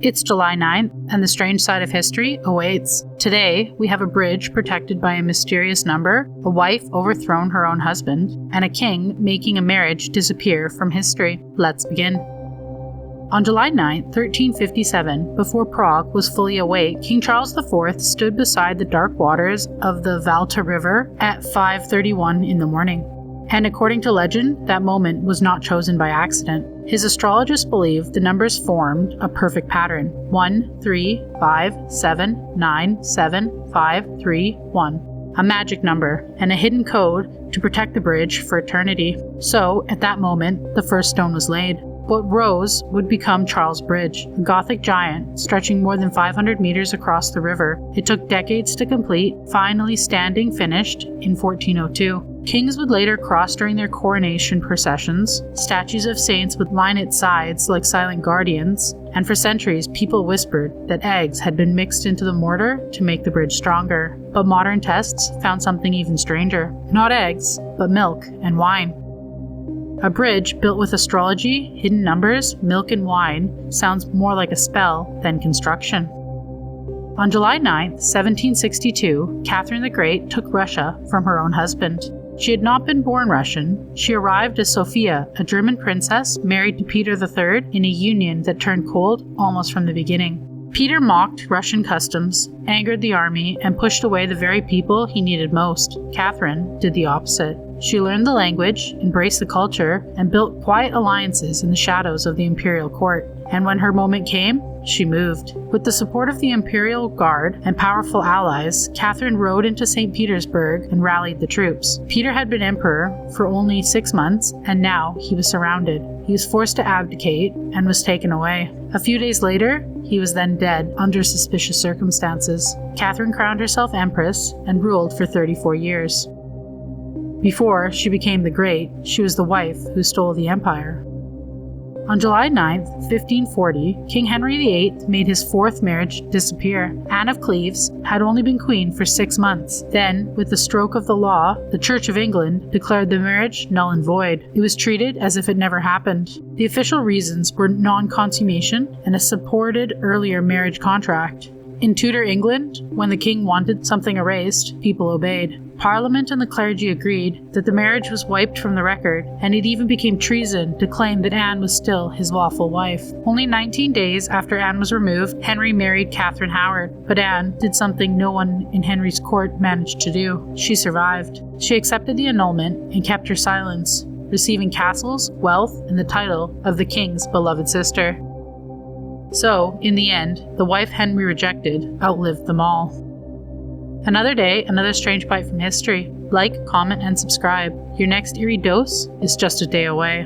It's July 9th, and the strange side of history awaits. Today, we have a bridge protected by a mysterious number, a wife overthrown her own husband, and a king making a marriage disappear from history. Let's begin. On July 9, 1357, before Prague was fully awake, King Charles IV stood beside the dark waters of the Valta River at 5:31 in the morning. And according to legend, that moment was not chosen by accident. His astrologers believed the numbers formed a perfect pattern: 1, 3, 5, 7, 9, 7, 5, 3, 1. A magic number, and a hidden code to protect the bridge for eternity. So, at that moment, the first stone was laid. What rose would become Charles Bridge, a Gothic giant stretching more than 500 meters across the river. It took decades to complete, finally standing finished in 1402. Kings would later cross during their coronation processions. Statues of saints would line its sides like silent guardians, and for centuries people whispered that eggs had been mixed into the mortar to make the bridge stronger. But modern tests found something even stranger. Not eggs, but milk and wine. A bridge built with astrology, hidden numbers, milk and wine sounds more like a spell than construction. On July 9, 1762, Catherine the Great took Russia from her own husband. She had not been born Russian. She arrived as Sophia, a German princess married to Peter III in a union that turned cold almost from the beginning. Peter mocked Russian customs, angered the army, and pushed away the very people he needed most. Catherine did the opposite. She learned the language, embraced the culture, and built quiet alliances in the shadows of the imperial court. And when her moment came, she moved. With the support of the Imperial Guard and powerful allies, Catherine rode into St. Petersburg and rallied the troops. Peter had been emperor for only 6 months, and now he was surrounded. He was forced to abdicate and was taken away. A few days later, he was then dead under suspicious circumstances. Catherine crowned herself empress and ruled for 34 years. Before she became the Great, she was the wife who stole the empire. On July 9, 1540, King Henry VIII made his fourth marriage disappear. Anne of Cleves had only been queen for 6 months. Then, with the stroke of the law, the Church of England declared the marriage null and void. It was treated as if it never happened. The official reasons were non-consummation and a supported earlier marriage contract. In Tudor England, when the king wanted something erased, people obeyed. Parliament and the clergy agreed that the marriage was wiped from the record, and it even became treason to claim that Anne was still his lawful wife. Only 19 days after Anne was removed, Henry married Catherine Howard, but Anne did something no one in Henry's court managed to do. She survived. She accepted the annulment and kept her silence, receiving castles, wealth, and the title of the king's beloved sister. So, in the end, the wife Henry rejected outlived them all. Another day, another strange bite from history. Like, comment, and subscribe. Your next eerie dose is just a day away.